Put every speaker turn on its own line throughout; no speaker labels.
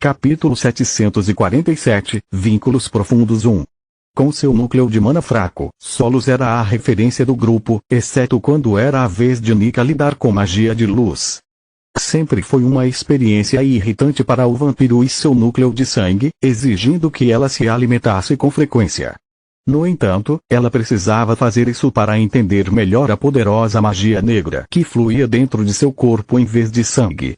Capítulo 747, Vínculos Profundos 1. Com seu núcleo de mana fraco, Solos era a referência do grupo, exceto quando era a vez de Nika lidar com magia de luz. Sempre foi uma experiência irritante para o vampiro e seu núcleo de sangue, exigindo que ela se alimentasse com frequência. No entanto, ela precisava fazer isso para entender melhor a poderosa magia negra que fluía dentro de seu corpo em vez de sangue.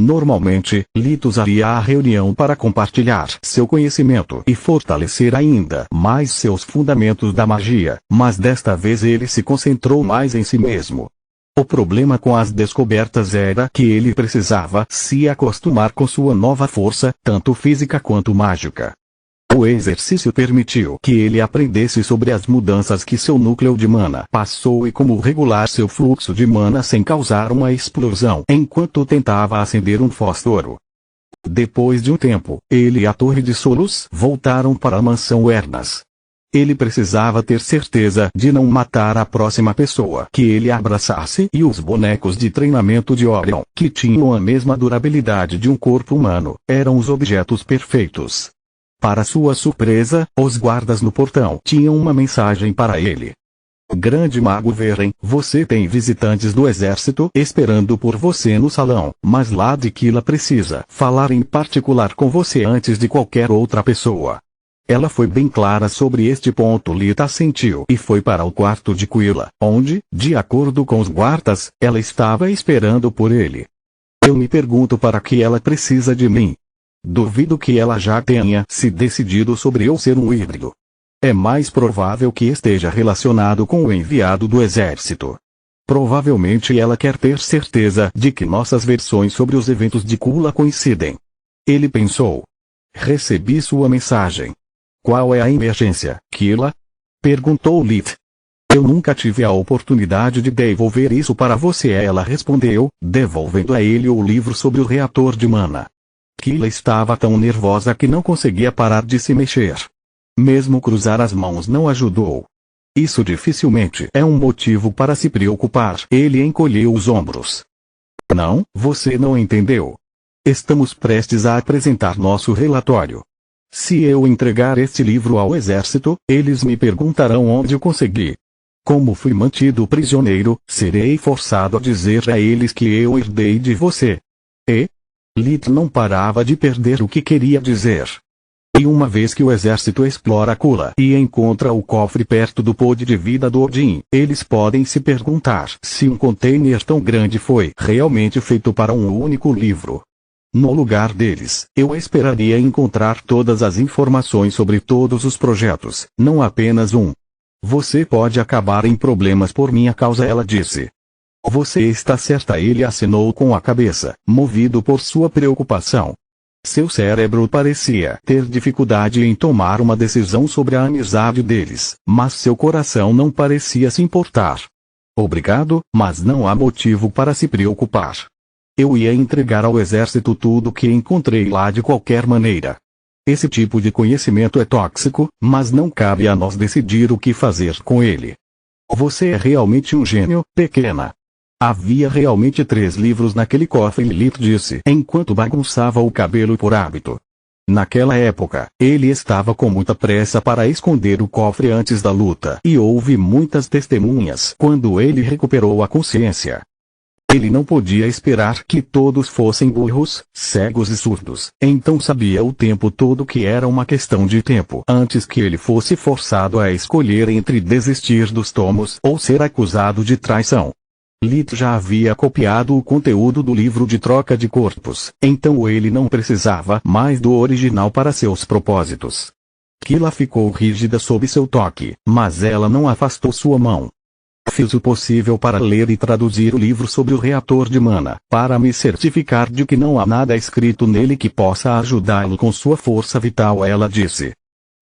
Normalmente, Lito usaria a reunião para compartilhar seu conhecimento e fortalecer ainda mais seus fundamentos da magia, mas desta vez ele se concentrou mais em si mesmo. O problema com as descobertas era que ele precisava se acostumar com sua nova força, tanto física quanto mágica. O exercício permitiu que ele aprendesse sobre as mudanças que seu núcleo de mana passou e como regular seu fluxo de mana sem causar uma explosão enquanto tentava acender um fósforo. Depois de um tempo, ele e a Torre de Solos voltaram para a mansão Ernas. Ele precisava ter certeza de não matar a próxima pessoa que ele abraçasse e os bonecos de treinamento de Orion, que tinham a mesma durabilidade de um corpo humano, eram os objetos perfeitos. Para sua surpresa, os guardas no portão tinham uma mensagem para ele. Grande Mago Veren, você tem visitantes do exército esperando por você no salão, mas Lady Kila precisa falar em particular com você antes de qualquer outra pessoa. Ela foi bem clara sobre este ponto. Lita assentiu e foi para o quarto de Quila, onde, de acordo com os guardas, ela estava esperando por ele. Eu me pergunto para que ela precisa de mim. Duvido que ela já tenha se decidido sobre eu ser um híbrido. É mais provável que esteja relacionado com o enviado do exército. Provavelmente ela quer ter certeza de que nossas versões sobre os eventos de Kula coincidem. Ele pensou. Recebi sua mensagem. Qual é a emergência, Kila? Perguntou Lit. Eu nunca tive a oportunidade de devolver isso para você, ela respondeu, devolvendo a ele o livro sobre o reator de mana. Kila estava tão nervosa que não conseguia parar de se mexer. Mesmo cruzar as mãos não ajudou. Isso dificilmente é um motivo para se preocupar. Ele encolheu os ombros. Não, você não entendeu. Estamos prestes a apresentar nosso relatório. Se eu entregar este livro ao exército, eles me perguntarão onde eu consegui. Como fui mantido prisioneiro, serei forçado a dizer a eles que eu herdei de você. E? Lit não parava de perder o que queria dizer. E uma vez que o exército explora Kula e encontra o cofre perto do pod de vida do Odin, eles podem se perguntar se um container tão grande foi realmente feito para um único livro. No lugar deles, eu esperaria encontrar todas as informações sobre todos os projetos, não apenas um. Você pode acabar em problemas por minha causa, ela disse. Você está certa, ele acenou com a cabeça, movido por sua preocupação. Seu cérebro parecia ter dificuldade em tomar uma decisão sobre a amizade deles, mas seu coração não parecia se importar. Obrigado, mas não há motivo para se preocupar. Eu ia entregar ao exército tudo o que encontrei lá de qualquer maneira. Esse tipo de conhecimento é tóxico, mas não cabe a nós decidir o que fazer com ele. Você é realmente um gênio, pequena. Havia realmente 3 livros naquele cofre, Lilith disse, enquanto bagunçava o cabelo por hábito. Naquela época, ele estava com muita pressa para esconder o cofre antes da luta, e houve muitas testemunhas quando ele recuperou a consciência. Ele não podia esperar que todos fossem burros, cegos e surdos, então sabia o tempo todo que era uma questão de tempo antes que ele fosse forçado a escolher entre desistir dos tomos ou ser acusado de traição. Lit já havia copiado o conteúdo do livro de troca de corpos, então ele não precisava mais do original para seus propósitos. Kila ficou rígida sob seu toque, mas ela não afastou sua mão. Fiz o possível para ler e traduzir o livro sobre o reator de mana, para me certificar de que não há nada escrito nele que possa ajudá-lo com sua força vital, ela disse.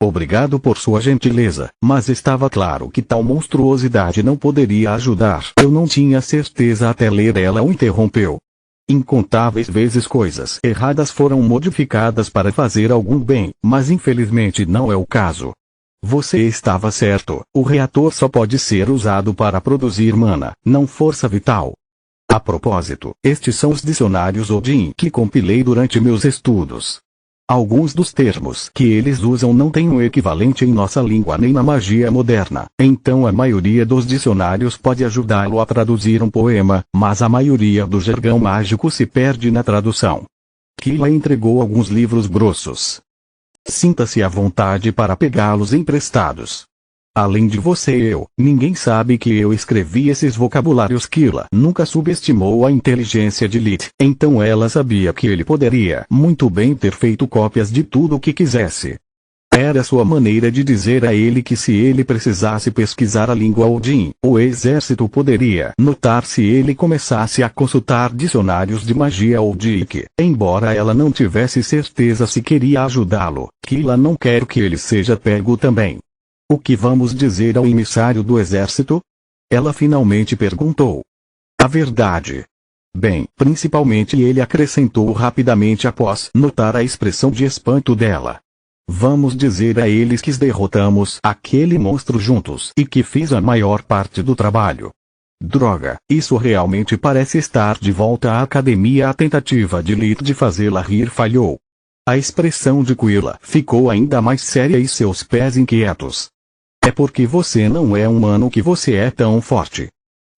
Obrigado por sua gentileza, mas estava claro que tal monstruosidade não poderia ajudar. Eu não tinha certeza até ler, ela o interrompeu. Incontáveis vezes coisas erradas foram modificadas para fazer algum bem, mas infelizmente não é o caso. Você estava certo, o reator só pode ser usado para produzir mana, não força vital. A propósito, estes são os dicionários Odin que compilei durante meus estudos. Alguns dos termos que eles usam não têm um equivalente em nossa língua nem na magia moderna, então a maioria dos dicionários pode ajudá-lo a traduzir um poema, mas a maioria do jargão mágico se perde na tradução. Kila entregou alguns livros grossos. Sinta-se à vontade para pegá-los emprestados. Além de você e eu, ninguém sabe que eu escrevi esses vocabulários. Kila nunca subestimou a inteligência de Lith, então ela sabia que ele poderia muito bem ter feito cópias de tudo o que quisesse. Era sua maneira de dizer a ele que se ele precisasse pesquisar a língua Odin, o exército poderia notar se ele começasse a consultar dicionários de magia Odic. Embora ela não tivesse certeza se queria ajudá-lo, Kila não quer que ele seja pego também. O que vamos dizer ao emissário do exército? Ela finalmente perguntou. A verdade. Bem, principalmente ele acrescentou rapidamente após notar a expressão de espanto dela. Vamos dizer a eles que derrotamos aquele monstro juntos e que fiz a maior parte do trabalho. Droga, isso realmente parece estar de volta à academia. A tentativa de Lith de fazê-la rir falhou. A expressão de Kila ficou ainda mais séria e seus pés inquietos. É porque você não é humano que você é tão forte.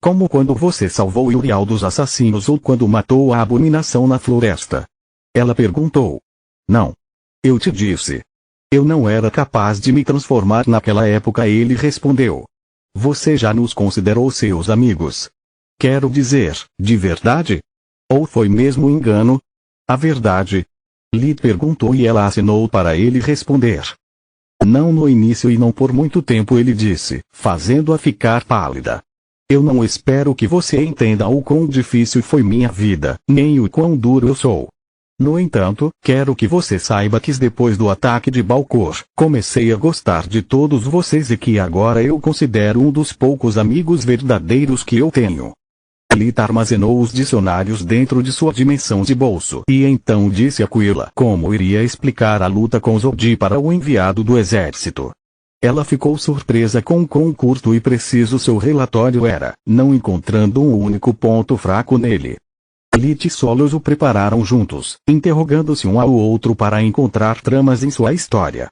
Como quando você salvou Uriel dos assassinos ou quando matou a abominação na floresta. Ela perguntou. Não. Eu te disse. Eu não era capaz de me transformar naquela época. Ele respondeu. Você já nos considerou seus amigos. Quero dizer, de verdade? Ou foi mesmo engano? A verdade? Lith perguntou e ela assinou para ele responder. Não no início e não por muito tempo, ele disse, fazendo-a ficar pálida. Eu não espero que você entenda o quão difícil foi minha vida, nem o quão duro eu sou. No entanto, quero que você saiba que depois do ataque de Balcor, comecei a gostar de todos vocês e que agora eu considero um dos poucos amigos verdadeiros que eu tenho. Lith armazenou os dicionários dentro de sua dimensão de bolso e então disse a Kila como iria explicar a luta com Zodi para o enviado do exército. Ela ficou surpresa com quão curto e preciso seu relatório era, não encontrando um único ponto fraco nele. Lith e Solos o prepararam juntos, interrogando-se um ao outro para encontrar tramas em sua história.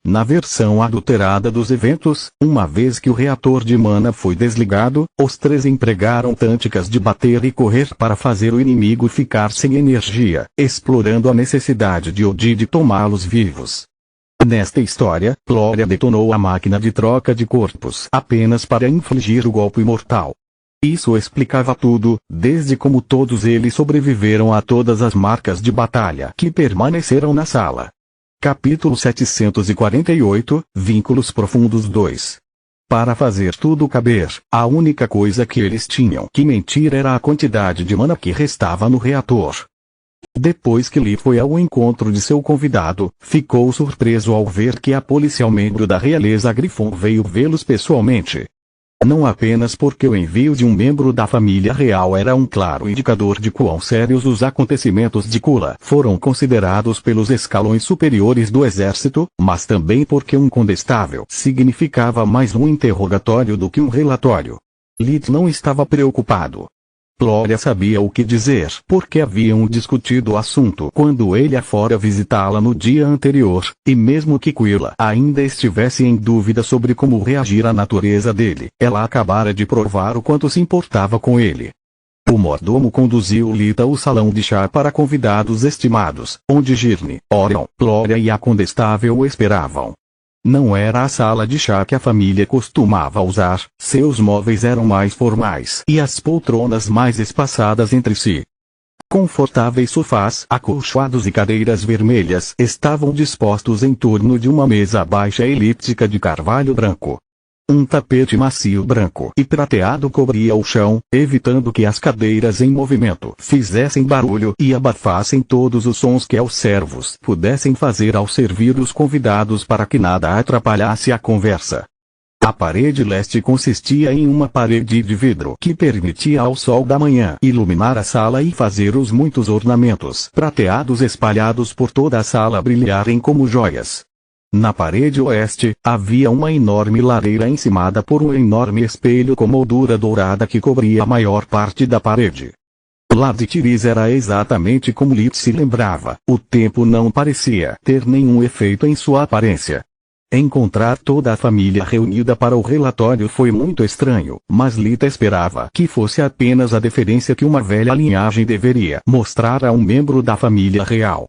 Na versão adulterada dos eventos, uma vez que o reator de mana foi desligado, os três empregaram táticas de bater e correr para fazer o inimigo ficar sem energia, explorando a necessidade de Odin de tomá-los vivos. Nesta história, Gloria detonou a máquina de troca de corpos apenas para infligir o golpe mortal. Isso explicava tudo, desde como todos eles sobreviveram a todas as marcas de batalha que permaneceram na sala. Capítulo 748, Vínculos Profundos 2. Para fazer tudo caber, a única coisa que eles tinham que mentir era a quantidade de mana que restava no reator. Depois que Lee foi ao encontro de seu convidado, ficou surpreso ao ver que a policial membro da realeza Grifon veio vê-los pessoalmente. Não apenas porque o envio de um membro da família real era um claro indicador de quão sérios os acontecimentos de Kula foram considerados pelos escalões superiores do exército, mas também porque um condestável significava mais um interrogatório do que um relatório. Lith não estava preocupado. Gloria sabia o que dizer porque haviam discutido o assunto quando ele a fora visitá-la no dia anterior, e mesmo que Kila ainda estivesse em dúvida sobre como reagir à natureza dele, ela acabara de provar o quanto se importava com ele. O mordomo conduziu Lith ao salão de chá para convidados estimados, onde Girne, Orion, Gloria e a condestável o esperavam. Não era a sala de chá que a família costumava usar, seus móveis eram mais formais e as poltronas mais espaçadas entre si. Confortáveis sofás acolchoados e cadeiras vermelhas estavam dispostos em torno de uma mesa baixa elíptica de carvalho branco. Um tapete macio branco e prateado cobria o chão, evitando que as cadeiras em movimento fizessem barulho e abafassem todos os sons que os servos pudessem fazer ao servir os convidados para que nada atrapalhasse a conversa. A parede leste consistia em uma parede de vidro que permitia ao sol da manhã iluminar a sala e fazer os muitos ornamentos prateados espalhados por toda a sala brilharem como joias. Na parede oeste, havia uma enorme lareira encimada por um enorme espelho com moldura dourada que cobria a maior parte da parede. Lady Tiris era exatamente como Lit se lembrava. O tempo não parecia ter nenhum efeito em sua aparência. Encontrar toda a família reunida para o relatório foi muito estranho, mas Lita esperava que fosse apenas a deferência que uma velha linhagem deveria mostrar a um membro da família real.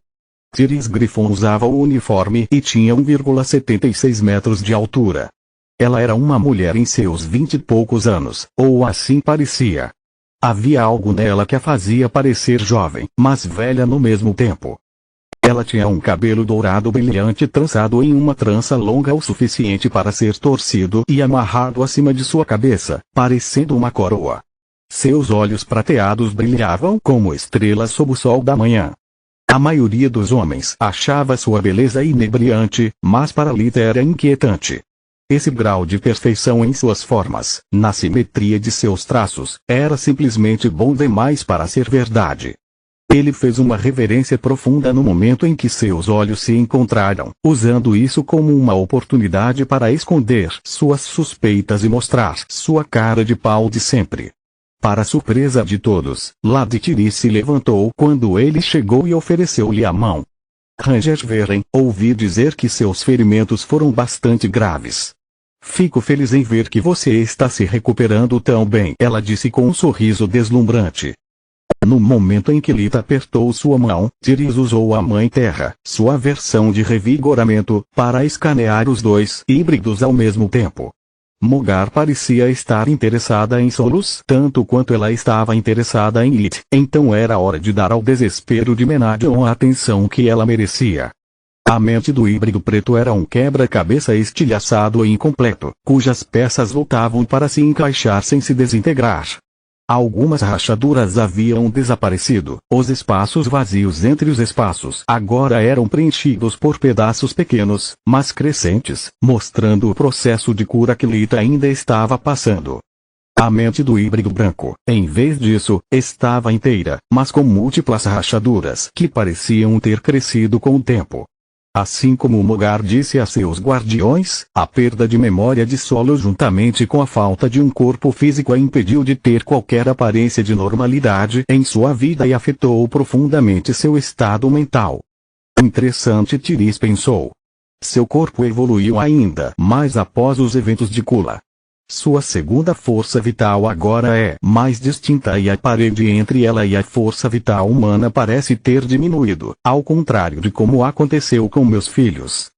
Tiris Griffon usava o uniforme e tinha 1,76 metros de altura. Ela era uma mulher em seus 20 e poucos anos, ou assim parecia. Havia algo nela que a fazia parecer jovem, mas velha no mesmo tempo. Ela tinha um cabelo dourado brilhante trançado em uma trança longa o suficiente para ser torcido e amarrado acima de sua cabeça, parecendo uma coroa. Seus olhos prateados brilhavam como estrelas sob o sol da manhã. A maioria dos homens achava sua beleza inebriante, mas para Lita era inquietante. Esse grau de perfeição em suas formas, na simetria de seus traços, era simplesmente bom demais para ser verdade. Ele fez uma reverência profunda no momento em que seus olhos se encontraram, usando isso como uma oportunidade para esconder suas suspeitas e mostrar sua cara de pau de sempre. Para surpresa de todos, Lady Tiris se levantou quando ele chegou e ofereceu-lhe a mão. Ranger Veren, ouvi dizer que seus ferimentos foram bastante graves. Fico feliz em ver que você está se recuperando tão bem, ela disse com um sorriso deslumbrante. No momento em que Lita apertou sua mão, Tiris usou a Mãe Terra, sua versão de revigoramento, para escanear os dois híbridos ao mesmo tempo. Mogar parecia estar interessada em Solus tanto quanto ela estava interessada em Lit, então era hora de dar ao desespero de Menadion a atenção que ela merecia. A mente do híbrido preto era um quebra-cabeça estilhaçado e incompleto, cujas peças lutavam para se encaixar sem se desintegrar. Algumas rachaduras haviam desaparecido, os espaços vazios entre os espaços agora eram preenchidos por pedaços pequenos, mas crescentes, mostrando o processo de cura que Lita ainda estava passando. A mente do híbrido branco, em vez disso, estava inteira, mas com múltiplas rachaduras que pareciam ter crescido com o tempo. Assim como Mogar disse a seus guardiões, a perda de memória de Solo juntamente com a falta de um corpo físico a impediu de ter qualquer aparência de normalidade em sua vida e afetou profundamente seu estado mental. Interessante, Tiris pensou. Seu corpo evoluiu ainda mais após os eventos de Kula. Sua segunda força vital agora é mais distinta e a parede entre ela e a força vital humana parece ter diminuído, ao contrário de como aconteceu com meus filhos.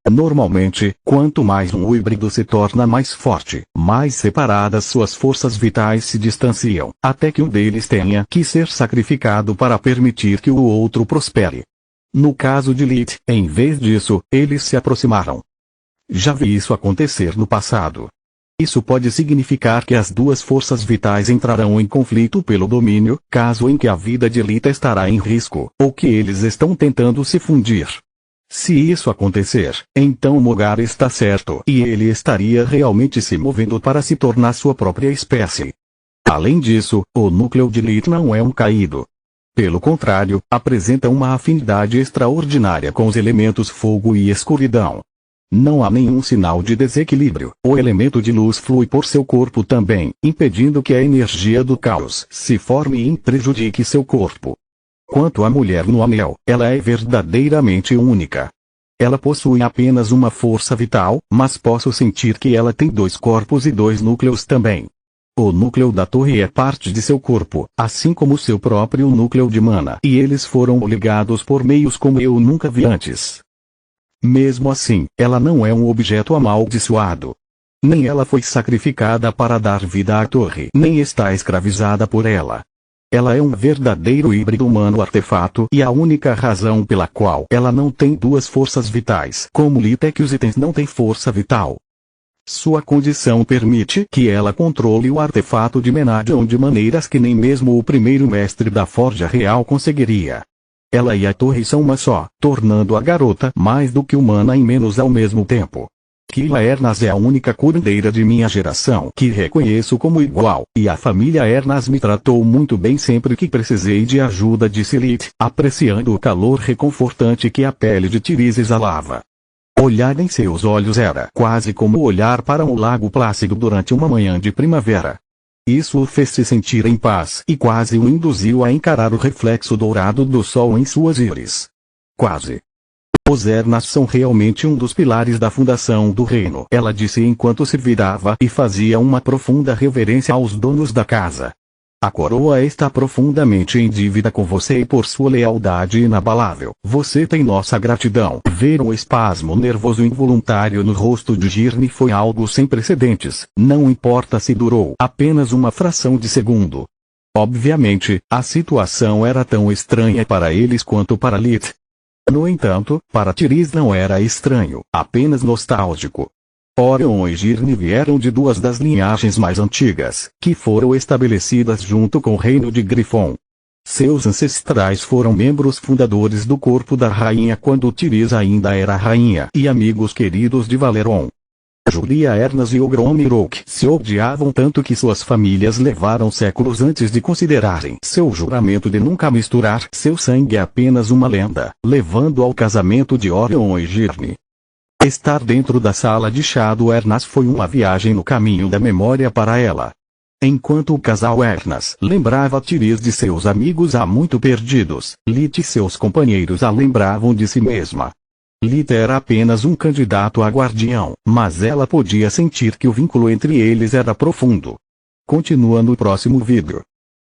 Normalmente, quanto mais um híbrido se torna mais forte, mais separadas suas forças vitais se distanciam, até que um deles tenha que ser sacrificado para permitir que o outro prospere. No caso de Lit, em vez disso, eles se aproximaram. Já vi isso acontecer no passado. Isso pode significar que as duas forças vitais entrarão em conflito pelo domínio, caso em que a vida de Lita estará em risco, ou que eles estão tentando se fundir. Se isso acontecer, então Mogar está certo e ele estaria realmente se movendo para se tornar sua própria espécie. Além disso, o núcleo de Lita não é um caído. Pelo contrário, apresenta uma afinidade extraordinária com os elementos fogo e escuridão. Não há nenhum sinal de desequilíbrio. O elemento de luz flui por seu corpo também, impedindo que a energia do caos se forme e prejudique seu corpo. Quanto à mulher no anel, ela é verdadeiramente única. Ela possui apenas uma força vital, mas posso sentir que ela tem dois corpos e dois núcleos também. O núcleo da torre é parte de seu corpo, assim como seu próprio núcleo de mana, e eles foram ligados por meios como eu nunca vi antes. Mesmo assim, ela não é um objeto amaldiçoado. Nem ela foi sacrificada para dar vida à torre, nem está escravizada por ela. Ela é um verdadeiro híbrido humano artefato e a única razão pela qual ela não tem duas forças vitais, como Lita, é que os itens não têm força vital. Sua condição permite que ela controle o artefato de Menadion de maneiras que nem mesmo o primeiro mestre da Forja Real conseguiria. Ela e a torre são uma só, tornando a garota mais do que humana e menos ao mesmo tempo. Kila Ernas é a única curandeira de minha geração que reconheço como igual, e a família Ernas me tratou muito bem sempre que precisei de ajuda, disse Lit, apreciando o calor reconfortante que a pele de Tiris exalava. Olhar em seus olhos era quase como olhar para um lago plácido durante uma manhã de primavera. Isso o fez se sentir em paz e quase o induziu a encarar o reflexo dourado do sol em suas íris. Quase. Os Ernas são realmente um dos pilares da fundação do reino, ela disse enquanto se virava e fazia uma profunda reverência aos donos da casa. A coroa está profundamente em dívida com você e por sua lealdade inabalável. Você tem nossa gratidão. Ver um espasmo nervoso involuntário no rosto de Girne foi algo sem precedentes, não importa se durou apenas uma fração de segundo. Obviamente, a situação era tão estranha para eles quanto para Lit. No entanto, para Tiriz não era estranho, apenas nostálgico. Orion e Girne vieram de duas das linhagens mais antigas, que foram estabelecidas junto com o reino de Grifon. Seus ancestrais foram membros fundadores do corpo da rainha quando Tiriz ainda era rainha e amigos queridos de Valeron. Julia Ernas e Ogromirok se odiavam tanto que suas famílias levaram séculos antes de considerarem seu juramento de nunca misturar seu sangue apenas uma lenda, levando ao casamento de Orion e Girne. Estar dentro da sala de chá do Ernas foi uma viagem no caminho da memória para ela. Enquanto o casal Ernas lembrava Tiriz de seus amigos há muito perdidos, Lit e seus companheiros a lembravam de si mesma. Lit era apenas um candidato a guardião, mas ela podia sentir que o vínculo entre eles era profundo. Continua no próximo vídeo.